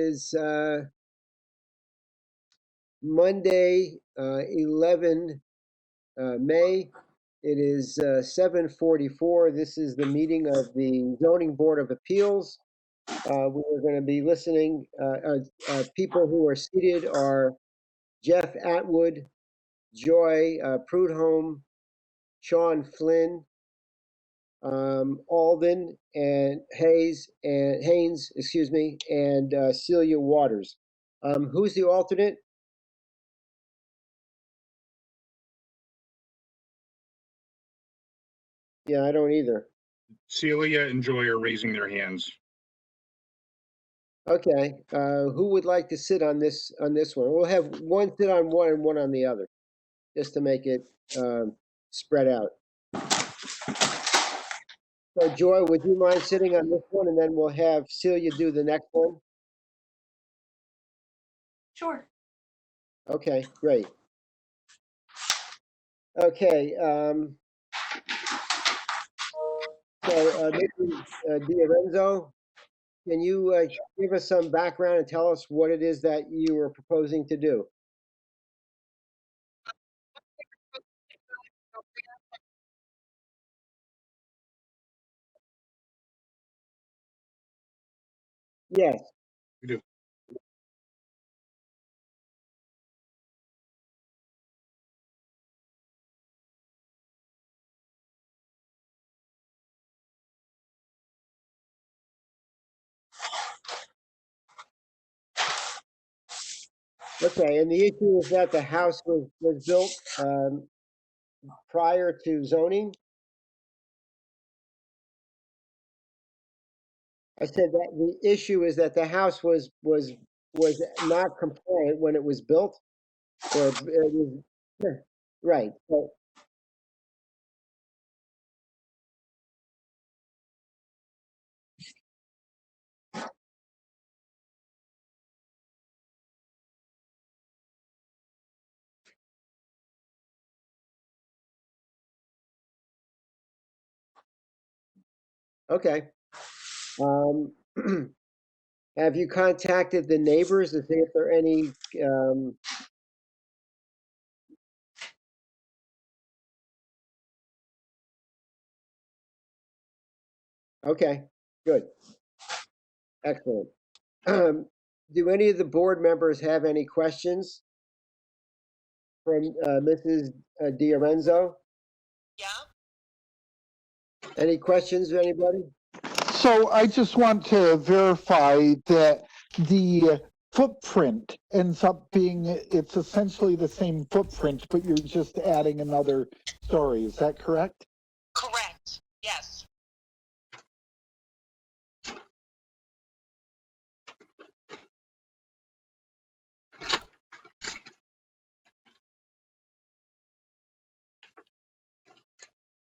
is Monday, 11 May. It is 7:44. This is the meeting of the Zoning Board of Appeals. We're going to be listening. People who are seated are Jeff Atwood, Joy Prudhomme, Sean Flynn, Alden and Haynes, excuse me, and Celia Waters. Who's the alternate? Yeah, I don't either. Celia and Joy are raising their hands. Okay, who would like to sit on this one? We'll have one sit on one and one on the other, just to make it spread out. So Joy, would you mind sitting on this one, and then we'll have Celia do the next one? Sure. Okay, great. Okay, so Mrs. D'Arenzo, can you give us some background and tell us what it is that you are proposing to do? Yes. We do. Okay, and the issue is that the house was built prior to zoning? I said that the issue is that the house was not compliant when it was built, or it was, right, so, okay. Have you contacted the neighbors to see if there are any, okay, good, excellent. Do any of the board members have any questions from Mrs. D'Arenzo? Yeah. Any questions, anybody? So I just want to verify that the footprint ends up being, it's essentially the same footprint, but you're just adding another story. Is that correct? Correct. Yes.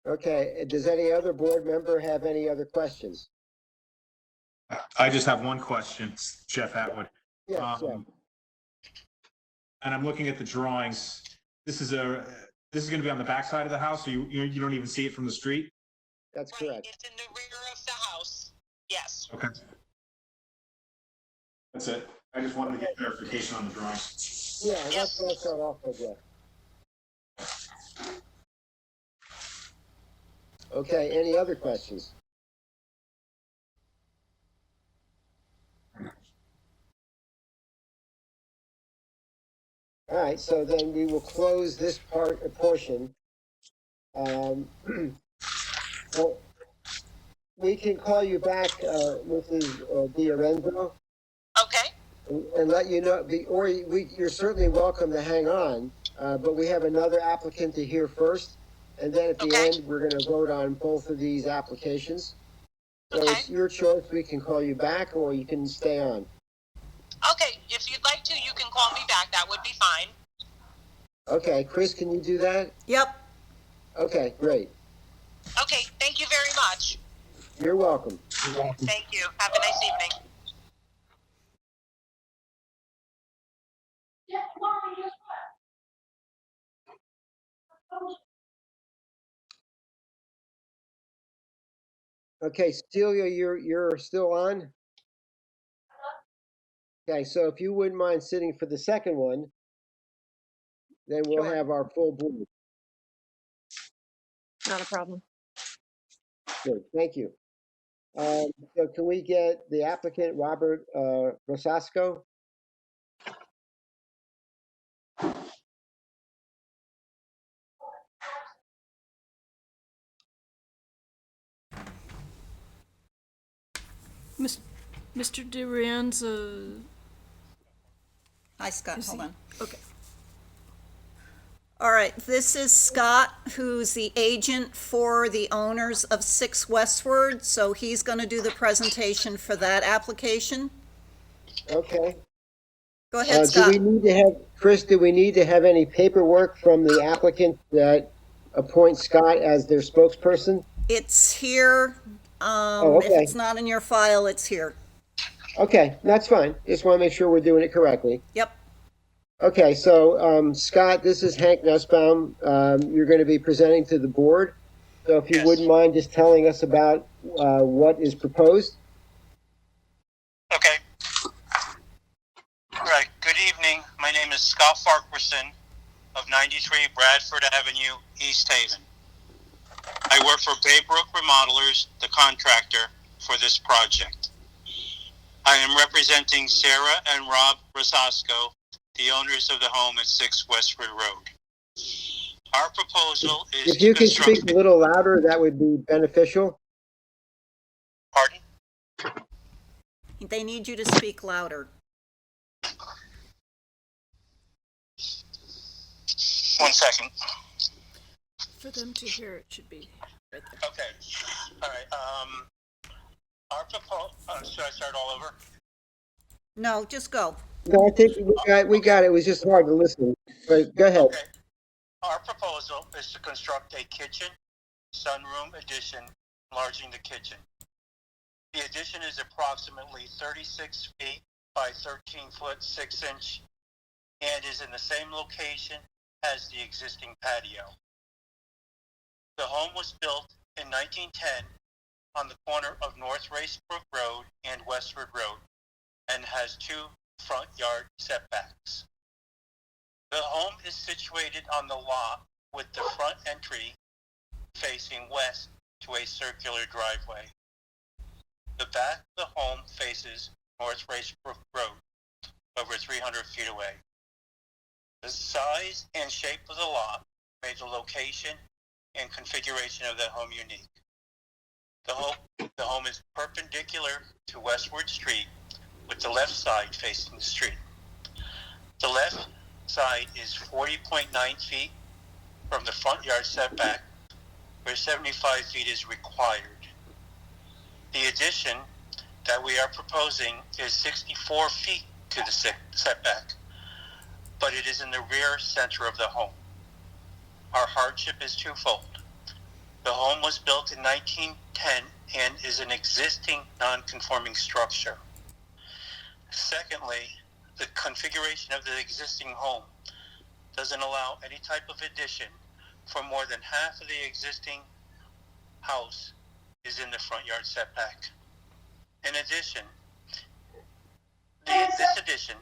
Okay, does any other board member have any other questions? I just have one question, Jeff Atwood. Yes, Jeff. And I'm looking at the drawings. This is going to be on the back side of the house, so you don't even see it from the street? That's Right. correct. It's in the rear of the house. Yes. Okay. That's it. I just wanted to get clarification on the drawings. Yeah, that's what I start off with, Jeff. Okay, any other questions? All right, so then we will close this portion. Well, we can call you back, Mrs. D'Arenzo, Okay. and let you know, or you're certainly welcome to hang on, but we have another applicant to hear first. And then at the Okay. end, we're gonna vote on both of these applications. So Okay. it's your choice. We can call you back or you can stay on. Okay. If you'd like to, you can call me back. That would be fine. Okay, Chris, can you do that? Yep. Okay, great. Okay. Thank you very much. You're welcome. Thank you. Have a nice evening. Okay, Celia, you're still on? Okay, so if you wouldn't mind sitting for the second one, then we'll Sure. have our full board. Not a problem. Good, thank you. So can we get the applicant, Robert Rosasco? Mr. Duranza, Hi, Scott, Is hold he- on. okay. All right, this is Scott, who's the agent for the owners of 6 Westward, so he's going to do the presentation for that application. Okay. Go ahead, Do Scott. we need to have, Chris, do we need to have any paperwork from the applicant that appoints Scott as their spokesperson? It's here. Oh, If okay. it's not in your file, it's here. Okay, that's fine. Just want to make sure we're doing it correctly. Yep. Okay, so Scott, this is Hank Nussbaum. You're going to be presenting to the board. So if you Yes. wouldn't mind just telling us about what is proposed. Okay. All right. Good evening. My name is Scott Farquharson of 93 Bradford Avenue, East Haven. I work for Baybrook Remodelers, the contractor for this project. I am representing Sarah and Rob Rosasco, the owners of the home at 6 Westford Road. Our proposal is If you to could construct... speak a little louder, that would be beneficial. Pardon? They need you to speak louder. One second. For them to hear, it should be right there. Okay. All right. Our proposal... should I start all over? No, just go. No, I think we got it. It was just hard to listen. But go ahead. Okay. Our proposal is to construct a kitchen, sunroom addition, enlarging the kitchen. The addition is approximately 36 feet by 13 foot 6 inch and is in the same location as the existing patio. The home was built in 1910 on the corner of North Racebrook Road and Westward Road and has 2 front yard setbacks. The home is situated on the lot with the front entry facing west to a circular driveway. The back of the home faces North Racebrook Road, over 300 feet away. The size and shape of the lot made the location and configuration of the home unique. The home is perpendicular to Westward Street with the left side facing the street. The left side is 40.9 feet from the front yard setback, where 75 feet is required. The addition that we are proposing is 64 feet to the setback, but it is in the rear center of the home. Our hardship is twofold. The home was built in 1910 and is an existing non-conforming structure. Secondly, the configuration of the existing home doesn't allow any type of addition for more than half of the existing house is in the front yard setback. In addition, this addition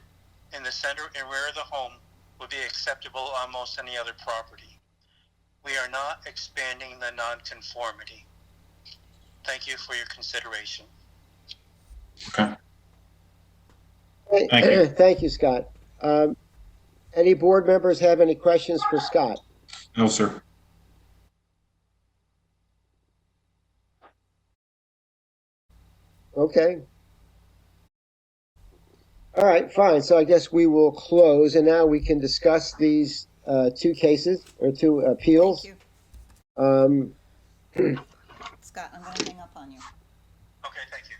in the center and rear of the home would be acceptable on most any other property. We are not expanding the nonconformity. Thank you for your consideration. Okay. Thank you. Thank you, Scott. Any board members have any questions for Scott? No, sir. Okay. All right, fine. So I guess we will close, and now we can discuss these 2 cases or 2 appeals. Thank Um, you. Scott, I'm going to hang up on you. Okay, thank you.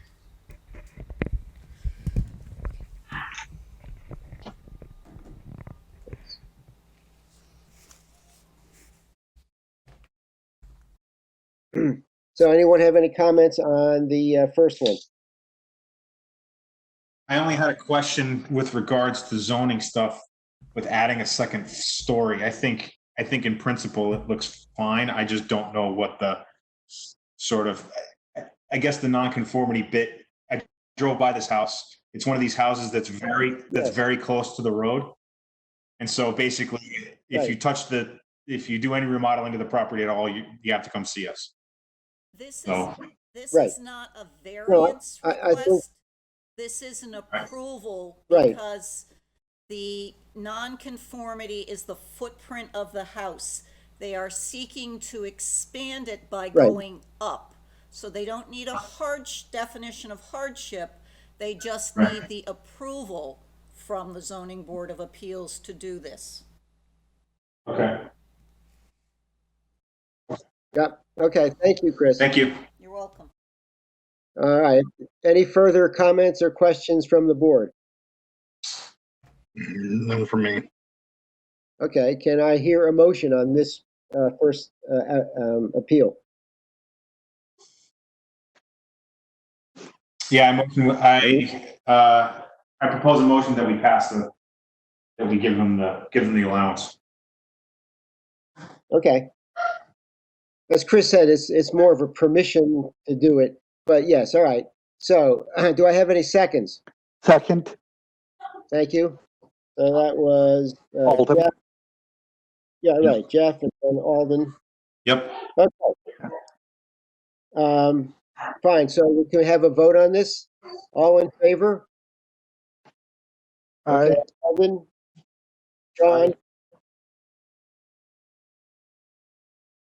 so anyone have any comments on the first one? I only had a question with regards to zoning stuff with adding a second story. I think in principle it looks fine. I just don't know what the sort of, I guess the nonconformity bit. I drove by this house. It's one of these houses that's Yes. very close to the road. And so basically, if if you do any remodeling to the property at all, you have to come see us. This is, So, this Right. is not a No, variance I think- request. This is an approval Right. because the nonconformity is the footprint of the house. They are seeking to expand it by Right. going up. So they don't need a definition of hardship. They just Right. need the approval from the zoning board of appeals to do this. okay. Yep. Okay. Thank you, Chris. Thank you. You're welcome. All right. Any further comments or questions from the board? None for me. Okay. Can I hear a motion on this first appeal? Yeah, I propose a motion that we pass that we give them the allowance. Okay. As Chris said, it's more of a permission to do it, but yes, all right. So do I have any seconds? Second, Thank you. So that was Alden. Jeff. Yeah, right, Jeff and Alden. Yep. Okay. Fine, so we can have a vote on this? All in favor? aye. Okay, Alden? John?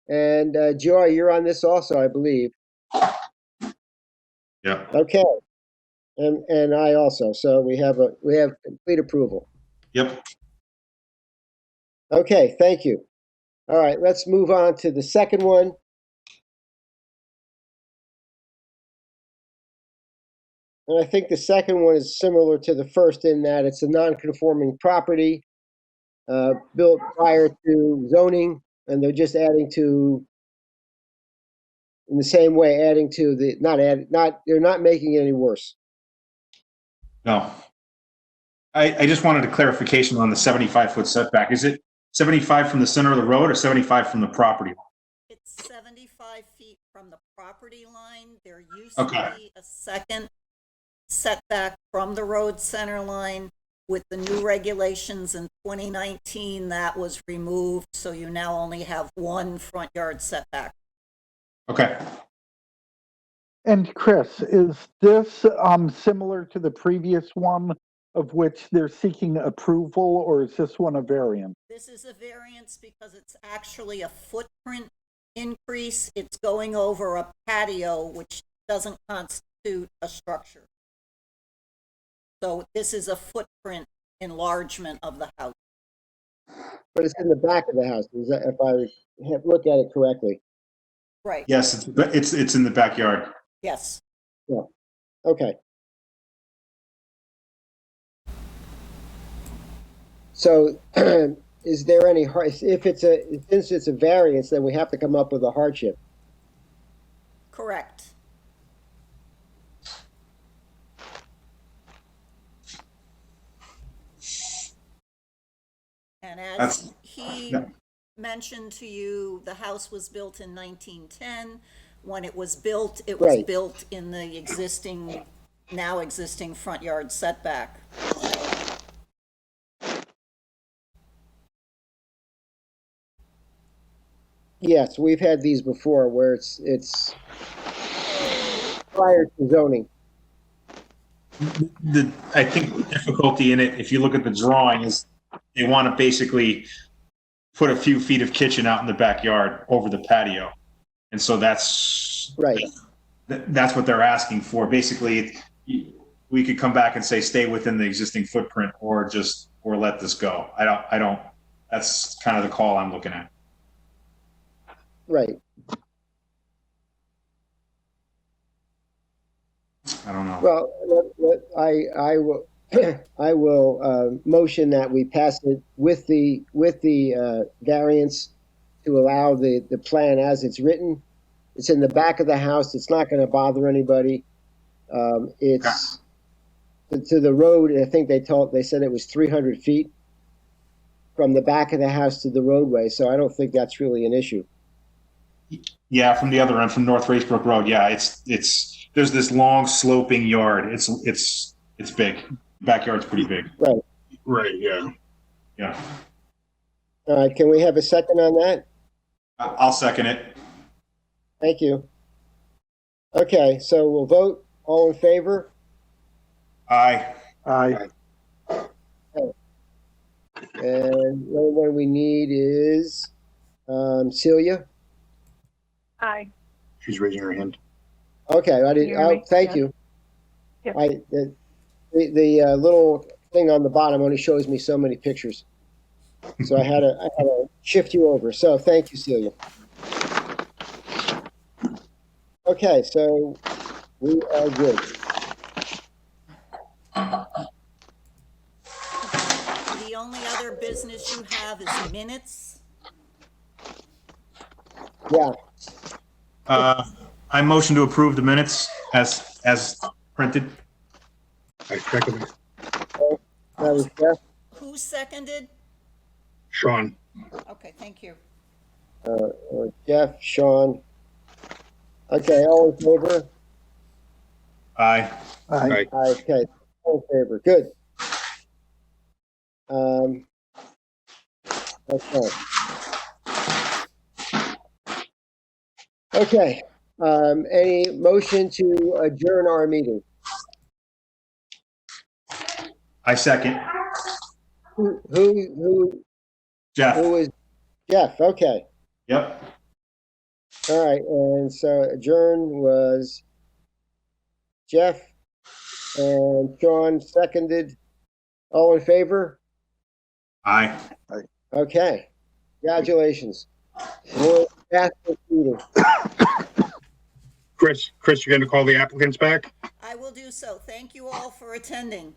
And Joy, you're on this also, I believe. Yeah. Okay. And I also, so we have complete approval. Yep. Okay, thank you. All right, let's move on to the second one. And I think the second one is similar to the first in that it's a non-conforming property built prior to zoning, and they're just adding to, in the same way, adding to the, they're not making it any worse. No. I just wanted a clarification on the 75-foot setback. Is it 75 from the center of the road or 75 from the property line? It's 75 feet from the property line. There used Okay. to be a second setback from the road center line. With the new regulations in 2019, that was removed, so you now only have one front yard setback. Okay. And Chris, is this similar to the previous one of which they're seeking approval, or is this one a variant? This is a variance because it's actually a footprint increase. It's going over a patio, which doesn't constitute a structure. So this is a footprint enlargement of the house. But it's in the back of the house, is that, if I look at it correctly? Right. Yes, it's in the backyard. Yes. Okay. So is there any, since it's a variance, then we have to come up with a hardship? Correct. And as he mentioned to you, the house was built in 1910. When it was built Right. built in the now existing front yard setback. Yes, we've had these before where it's prior to zoning. I think the difficulty in it, if you look at the drawing, is they want to basically put a few feet of kitchen out in the backyard over the patio. And so that's Right. That's what they're asking for. Basically, we could come back and say, stay within the existing footprint or let this go. I don't, that's kind of the call I'm looking at. Right. I don't know. Well, I will I will motion that we pass it with the variance to allow the plan as it's written. It's in the back of the house. It's not going to bother anybody. It's to the road. I think they said it was 300 feet from the back of the house to the roadway. So I don't think that's really an issue. Yeah, from the other end, from North Racebrook Road. Yeah, it's there's this long sloping yard. It's It's big. Backyard's pretty big. Right. Right, yeah. Yeah. All right, can we have a second on that? I'll second it. Thank you. Okay, so we'll vote. All in favor? Aye. Aye. And the only one we need is Celia. Aye. She's raising her hand. Okay, I Can you did. hear me? Thank Yeah. you. Yep. The little thing on the bottom only shows me so many pictures, so I had to shift you over. So thank you, Celia. Okay, so we are good. The only other business you have is minutes. Yeah. I motion to approve the minutes as printed. I second it. That was Jeff. Who seconded? Sean. Okay, thank you. Jeff, Sean. Okay, all in favor? Aye. Aye. Okay, all in favor. Good. Okay. Okay. Any motion to adjourn our meeting? I second. Who Jeff. is Jeff? Okay. Yep. All right. And so adjourn was Jeff and Sean seconded. All in favor? Aye. Okay. Congratulations. We're past this meeting. Chris, you're going to call the applicants back? I will do so. Thank you all for attending.